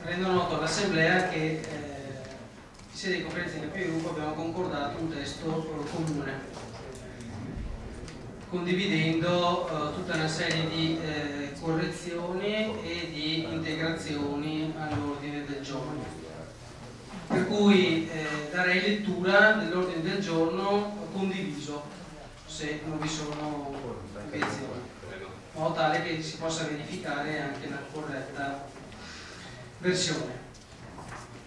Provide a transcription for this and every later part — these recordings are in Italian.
rendo noto all'Assemblea che in sede di conferenza di capigruppo abbiamo concordato un testo comune, condividendo tutta una serie di correzioni e di integrazioni all'ordine del giorno. Per cui darei lettura dell'ordine del giorno condiviso, se non vi sono obiezioni, in modo tale che si possa verificare anche la corretta versione.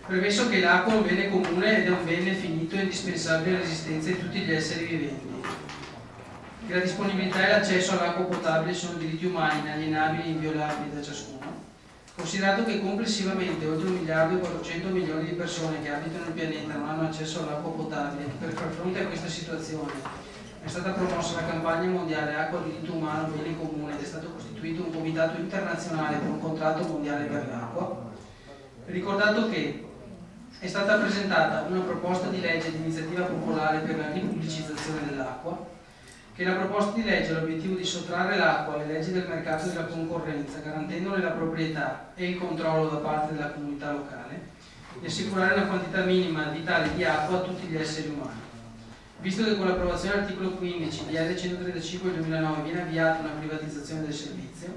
Premesso che l'acqua è un bene comune ed è un bene finito e indispensabile all'esistenza di tutti gli esseri viventi, che la disponibilità e l'accesso all'acqua potabile sono diritti umani inalienabili e inviolabili da ciascuno, considerato che complessivamente oltre 1 miliardo e 400 milioni di persone che abitano il pianeta non hanno accesso all'acqua potabile, per far fronte a questa situazione è stata promossa la campagna mondiale Acqua, diritto umano, bene comune ed è stato costituito un comitato internazionale per un contratto mondiale per l'acqua. Ricordato che è stata presentata una proposta di legge di iniziativa popolare per la ripubblicizzazione dell'acqua, che la proposta di legge ha l'obiettivo di sottrarre l'acqua alle leggi del mercato e della concorrenza, garantendone la proprietà e il controllo da parte della comunità locale, e assicurare una quantità minima vitale di acqua a tutti gli esseri umani. Visto che con l'approvazione dell'articolo 15 di DL 135 del 2009 viene avviata una privatizzazione del servizio,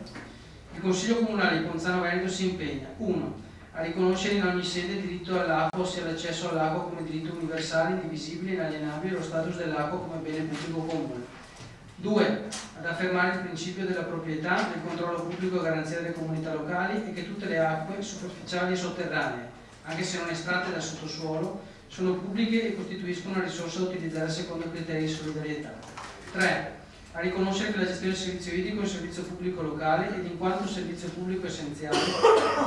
il Consiglio Comunale di Ponzano Veneto si impegna: 1. A riconoscere in ogni sede il diritto all'acqua, ossia l'accesso all'acqua come diritto universale, indivisibile, inalienabile, e lo status dell'acqua come bene pubblico comune. 2. Ad affermare il principio della proprietà, del controllo pubblico a garanzia delle comunità locali e che tutte le acque superficiali e sotterranee, anche se non estratte dal sottosuolo, sono pubbliche e costituiscono una risorsa da utilizzare secondo criteri di solidarietà. 3. A riconoscere che la gestione del servizio idrico è un servizio pubblico locale ed in quanto servizio pubblico essenziale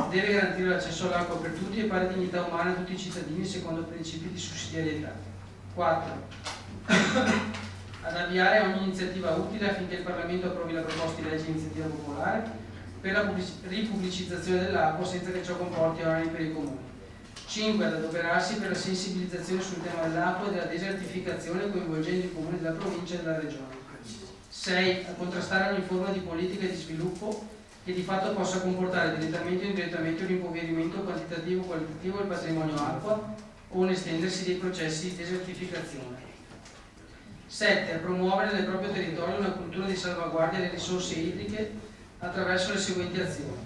deve garantire l'accesso all'acqua per tutti e pari dignità umana a tutti i cittadini secondo principi di sussidiarietà. 4. Ad avviare ogni iniziativa utile affinché il Parlamento approvi la proposta di legge di iniziativa popolare per la ripubblicizzazione dell'acqua senza che ciò comporti oneri per i comuni. 5. Ad adoperarsi per la sensibilizzazione sul tema dell'acqua e della desertificazione coinvolgendo i comuni della provincia e della regione. 6. A contrastare ogni forma di politica di sviluppo che di fatto possa comportare direttamente o indirettamente un impoverimento quantitativo o qualitativo del patrimonio acqua o un estendersi dei processi di desertificazione. 7. A promuovere nel proprio territorio una cultura di salvaguardia delle risorse idriche attraverso le seguenti azioni: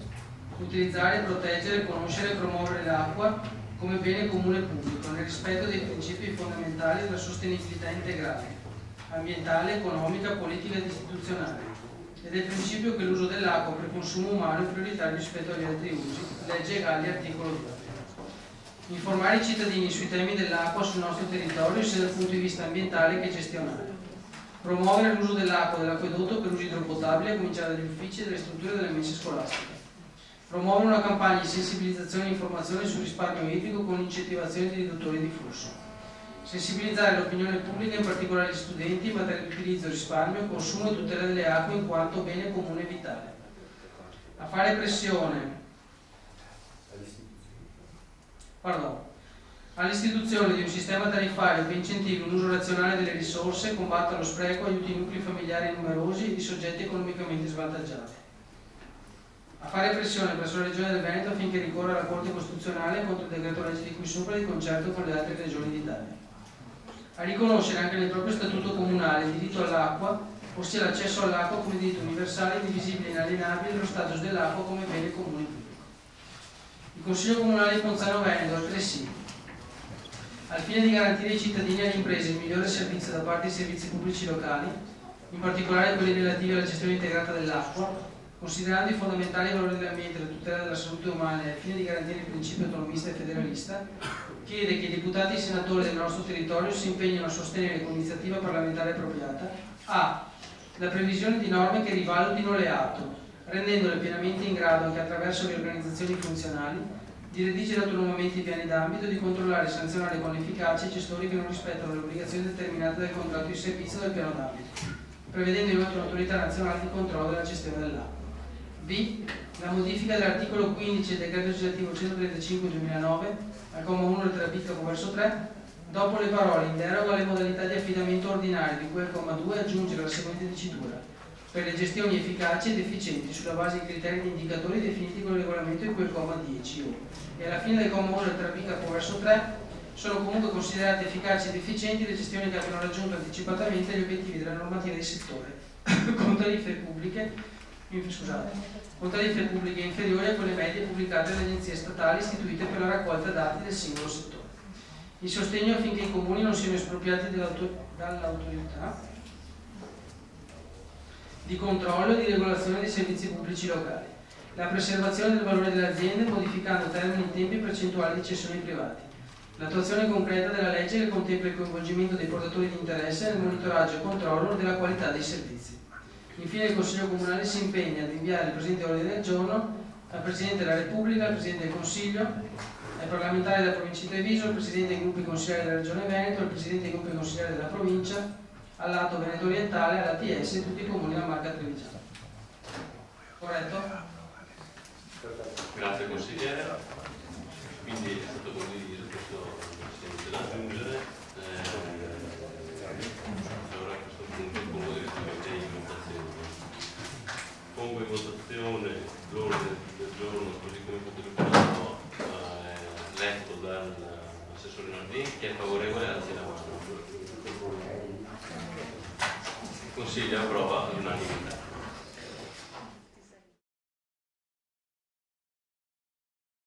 utilizzare, proteggere, conoscere e promuovere l'acqua come bene comune pubblico nel rispetto dei principi fondamentali della sostenibilità integrale, ambientale, economica, politica ed istituzionale, e del principio che l'uso dell'acqua per consumo umano è prioritario rispetto agli altri usi, legge Galli, articolo 2. Informare i cittadini sui temi dell'acqua sul nostro territorio sia dal punto di vista ambientale che gestionale. Promuovere l'uso dell'acqua dell'acquedotto per uso idropotabile, a cominciare dagli uffici e dalle strutture delle mense scolastiche. Promuovere una campagna di sensibilizzazione e informazione sul risparmio idrico con l'incentivazione di riduttori di flusso. Sensibilizzare l'opinione pubblica, in particolare gli studenti, in materia di utilizzo, risparmio, consumo e tutela delle acque in quanto bene comune vitale. A fare pressione all'istituzione di un sistema tariffario che incentivi un uso razionale delle risorse, combatta lo spreco, aiuti i nuclei familiari numerosi e i soggetti economicamente svantaggiati. A fare pressione presso la Regione del Veneto affinché ricorra alla Corte Costituzionale contro il decreto legge di cui sopra di concerto con le altre regioni d'Italia. A riconoscere anche nel proprio statuto comunale il diritto all'acqua, ossia l'accesso all'acqua come diritto universale, indivisibile e inalienabile, e lo status dell'acqua come bene comune pubblico. Il Consiglio Comunale di Ponzano Veneto, altresì, al fine di garantire ai cittadini e alle imprese il migliore servizio da parte dei servizi pubblici locali, in particolare quelli relativi alla gestione integrata dell'acqua, considerando i fondamentali valori dell'ambiente e la tutela della salute umana e al fine di garantire il principio autonomista e federalista, chiede che i deputati e i senatori del nostro territorio si impegnino a sostenere con iniziativa parlamentare appropriata: a. La previsione di norme che rivalutino le ATO, rendendole pienamente in grado, anche attraverso le organizzazioni funzionali, di redigere autonomamente i piani d'ambito e di controllare e sanzionare con efficacia i gestori che non rispettano le obbligazioni determinate dal contratto di servizio del piano d'ambito, prevedendo inoltre un'autorità nazionale di controllo della gestione dell'acqua. B. La modifica dell'articolo 15 del decreto legislativo 135/2009 al comma 1 lettera B capoverso 3, dopo le parole in deroga alle modalità di affidamento ordinario di cui al comma 2 aggiungere la seguente dicitura: per le gestioni efficaci ed efficienti sulla base di criteri di indicatori definiti con il regolamento di cui al comma 10 e alla fine del comma 1 del 3 verso 3 sono comunque considerate efficaci ed efficienti le gestioni che abbiano raggiunto anticipatamente gli obiettivi della normativa di settore con tariffe pubbliche inferiori a quelle medie pubblicate dalle agenzie statali istituite per la raccolta dati del singolo settore. Il sostegno affinché i comuni non siano espropriati dall'autorità di controllo e di regolazione dei servizi pubblici locali. La preservazione del valore delle aziende modificando termini, tempi e percentuali di cessioni privati. L'attuazione concreta della legge che contempla il coinvolgimento dei portatori di interesse nel monitoraggio e controllo della qualità dei servizi. Infine il Consiglio Comunale si impegna ad inviare il presente ordine del giorno al Presidente della Repubblica, al Presidente del Consiglio, ai parlamentari della Provincia di Treviso, al Presidente dei gruppi consigliari della Regione Veneto, al Presidente dei gruppi consigliari della Provincia, all'Atto Veneto Orientale, all'ATS e tutti i comuni della Marca Trevigiana. Corretto? Grazie consigliere. Quindi è stato condiviso questo senso da aggiungere. Allora a questo punto pongo direttamente in votazione. Pongo in votazione l'ordine del giorno così come è stato ricordato, letto dall'assessore Nardini. Chi è favorevole alzi la mano. Il Consiglio approva all'unanimità.